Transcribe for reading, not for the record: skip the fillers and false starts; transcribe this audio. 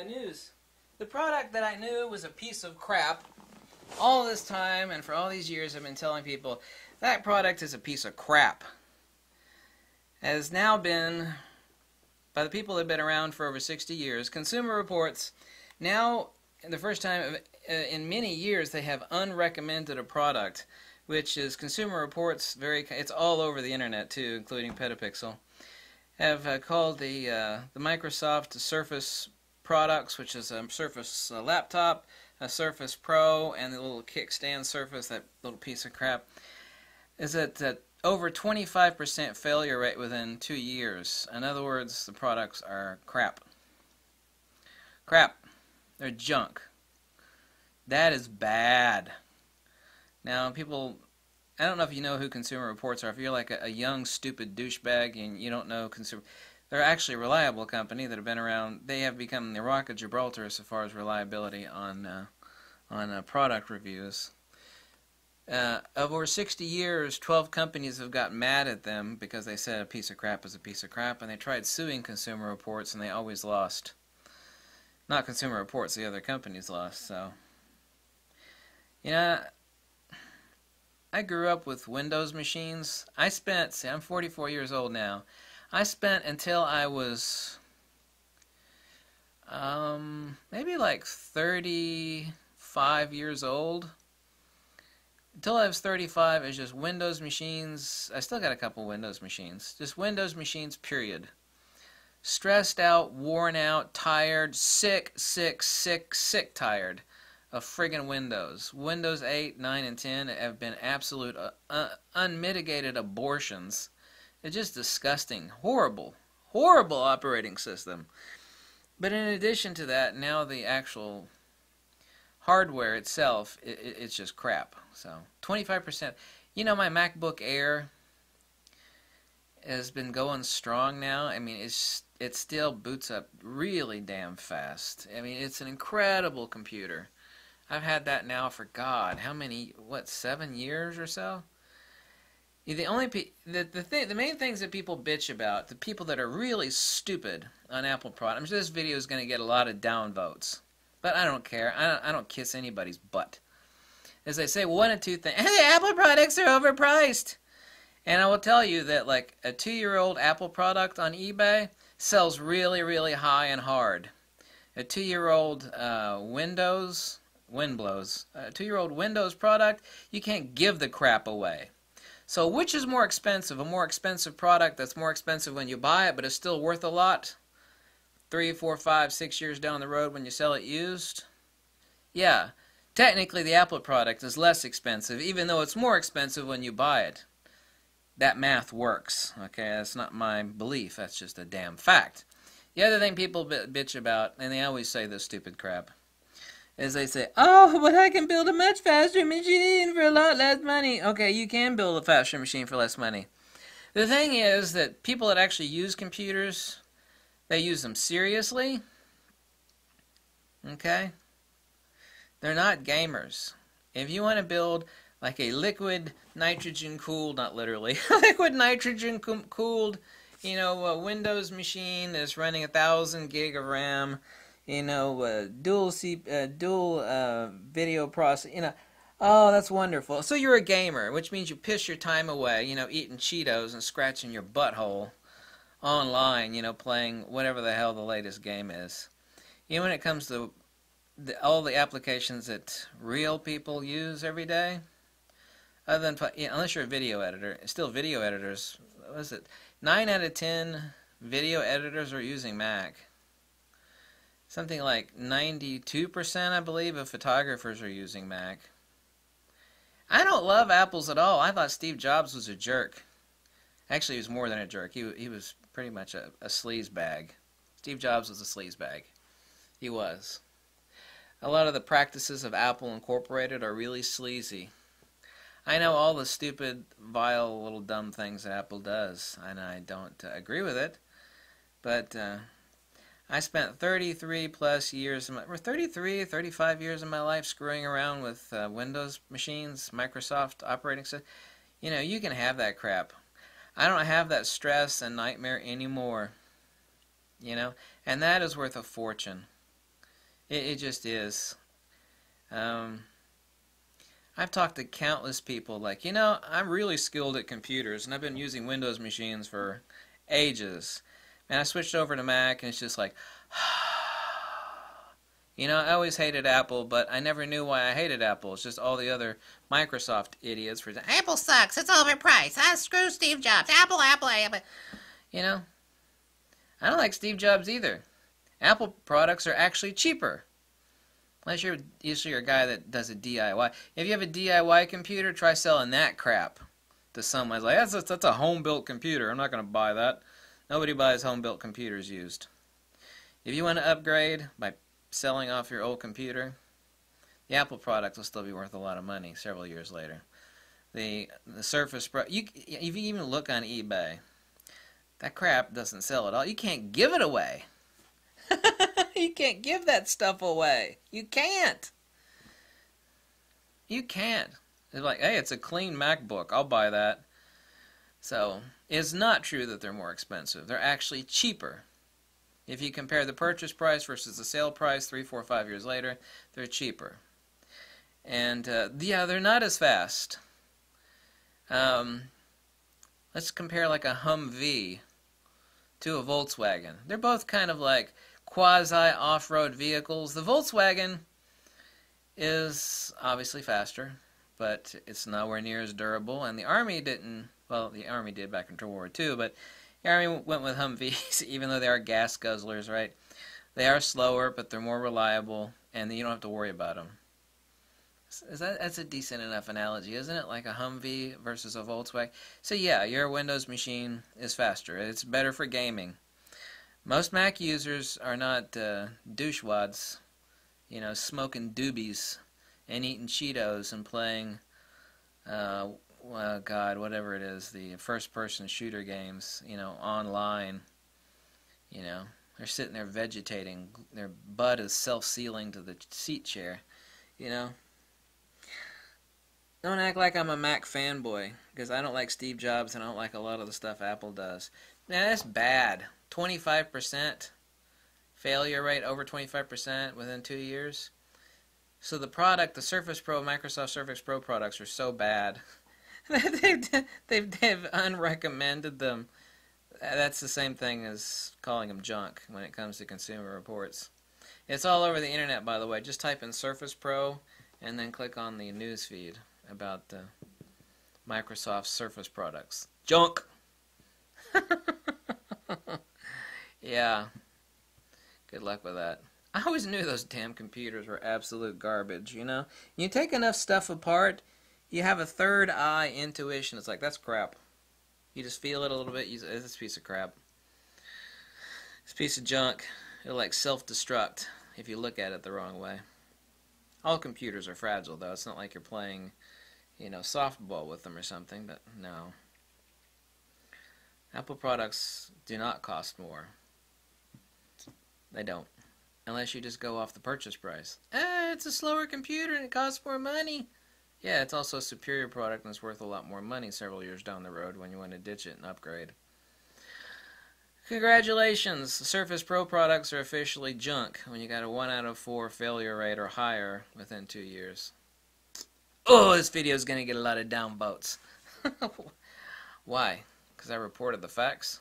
news. The product that I knew was a piece of crap all this time, and for all these years I've been telling people that product is a piece of crap, has now been, by the people that have been around for over 60 years, Consumer Reports, now, the first time in many years, they have unrecommended a product, which is Consumer Reports, it's all over the internet too, including Petapixel, have called the Microsoft Surface products, which is a Surface laptop, a Surface Pro, and the little kickstand Surface, that little piece of crap, is at over 25% failure rate within 2 years. In other words, the products are crap. Crap. They're junk. That is bad. Now, people, I don't know if you know who Consumer Reports are. If you're like a young, stupid douchebag and you don't know Consumer, they're actually a reliable company that have been around. They have become the Rock of Gibraltar as far as reliability on product reviews. Over 60 years, 12 companies have got mad at them because they said a piece of crap is a piece of crap, and they tried suing Consumer Reports, and they always lost. Not Consumer Reports, the other companies lost. So, you know, I grew up with Windows machines. I'm 44 years old now. I spent until I was maybe like 35 years old. Until I was 35, it was just Windows machines. I still got a couple Windows machines. Just Windows machines, period. Stressed out, worn out, tired, sick, tired of friggin' Windows. Windows 8, 9, and 10 have been absolute unmitigated abortions. It's just disgusting. Horrible operating system. But in addition to that, now the actual hardware itself, it's just crap. So 25%. You know, my MacBook Air has been going strong now. I mean, it still boots up really damn fast. I mean, it's an incredible computer. I've had that now for God, how many? 7 years or so? The main things that people bitch about, the people that are really stupid on Apple products. This video is going to get a lot of downvotes, but I don't care. I don't kiss anybody's butt. As they say, well, one of two things: the Apple products are overpriced. And I will tell you that, like, a 2-year-old Apple product on eBay sells really, really high and hard. A 2-year-old Windows product, you can't give the crap away. So which is more expensive? A more expensive product that's more expensive when you buy it, but it's still worth a lot 3, 4, 5, 6 years down the road when you sell it used? Yeah, technically the Apple product is less expensive, even though it's more expensive when you buy it. That math works, okay? That's not my belief. That's just a damn fact. The other thing people bitch about, and they always say this stupid crap, is they say, oh, but I can build a much faster machine for a lot less money. Okay, you can build a faster machine for less money. The thing is that people that actually use computers, they use them seriously, okay? They're not gamers. If you want to build like a liquid nitrogen cooled, not literally, liquid nitrogen cooled, you know, Windows machine that's running 1,000 gig of RAM, you know, dual video process, you know, oh, that's wonderful. So you're a gamer, which means you piss your time away, you know, eating Cheetos and scratching your butthole online, you know, playing whatever the hell the latest game is. You know, when it comes to all the applications that real people use every day, other than, unless you're a video editor, still video editors, what is it? 9 out of 10 video editors are using Mac. Something like 92%, I believe, of photographers are using Mac. I don't love Apples at all. I thought Steve Jobs was a jerk. Actually, he was more than a jerk. He was pretty much a sleazebag. Steve Jobs was a sleazebag. He was. A lot of the practices of Apple Incorporated are really sleazy. I know all the stupid, vile, little dumb things that Apple does, and I don't agree with it, but I spent 33 plus years, 35 years of my life screwing around with Windows machines, Microsoft operating system. You know, you can have that crap. I don't have that stress and nightmare anymore, you know, and that is worth a fortune. It just is. Um, I've talked to countless people like, I'm really skilled at computers, and I've been using Windows machines for ages. And I switched over to Mac, and it's just like, I always hated Apple, but I never knew why I hated Apple. It's just all the other Microsoft idiots. Apple sucks. It's overpriced. Screw Steve Jobs. Apple, Apple, Apple. I don't like Steve Jobs either. Apple products are actually cheaper. Unless you're usually a guy that does a DIY. If you have a DIY computer, try selling that crap to someone. It's like, that's a home-built computer. I'm not going to buy that. Nobody buys home-built computers used. If you want to upgrade by selling off your old computer, the Apple product will still be worth a lot of money several years later. The Surface Pro, if you even look on eBay, that crap doesn't sell at all. You can't give it away. You can't give that stuff away. You can't. You can't. It's like, hey, it's a clean MacBook. I'll buy that. So, it's not true that they're more expensive. They're actually cheaper. If you compare the purchase price versus the sale price 3, 4, 5 years later, they're cheaper. And, yeah, they're not as fast. Let's compare like a Humvee to a Volkswagen. They're both kind of like quasi-off-road vehicles. The Volkswagen is obviously faster, but it's nowhere near as durable. And the Army didn't, well, the Army did back in World War II, but the Army went with Humvees, even though they are gas guzzlers, right? They are slower, but they're more reliable, and you don't have to worry about them. That's a decent enough analogy, isn't it? Like a Humvee versus a Volkswagen. So yeah, your Windows machine is faster. It's better for gaming. Most Mac users are not douchewads, smoking doobies and eating Cheetos and playing, whatever it is, the first-person shooter games, online. They're sitting there vegetating. Their butt is self-sealing to the seat chair, Don't act like I'm a Mac fanboy, because I don't like Steve Jobs and I don't like a lot of the stuff Apple does. Man, that's bad. 25% failure rate, over 25% within 2 years. So the product, the Surface Pro, Microsoft Surface Pro products are so bad that they've unrecommended them. That's the same thing as calling them junk when it comes to Consumer Reports. It's all over the internet, by the way. Just type in Surface Pro and then click on the news feed about Microsoft Surface products. Junk! Yeah. Good luck with that. I always knew those damn computers were absolute garbage, You take enough stuff apart, you have a third eye intuition. It's like, that's crap. You just feel it a little bit, it's a piece of crap. It's a piece of junk. It'll like self-destruct if you look at it the wrong way. All computers are fragile, though. It's not like you're playing, softball with them or something, but no. Apple products do not cost more. They don't. Unless you just go off the purchase price. It's a slower computer and it costs more money. Yeah, it's also a superior product and it's worth a lot more money several years down the road when you want to ditch it and upgrade. Congratulations! The Surface Pro products are officially junk when you got a 1 out of 4 failure rate or higher within 2 years. Oh, this video is going to get a lot of downvotes. Why? Because I reported the facts?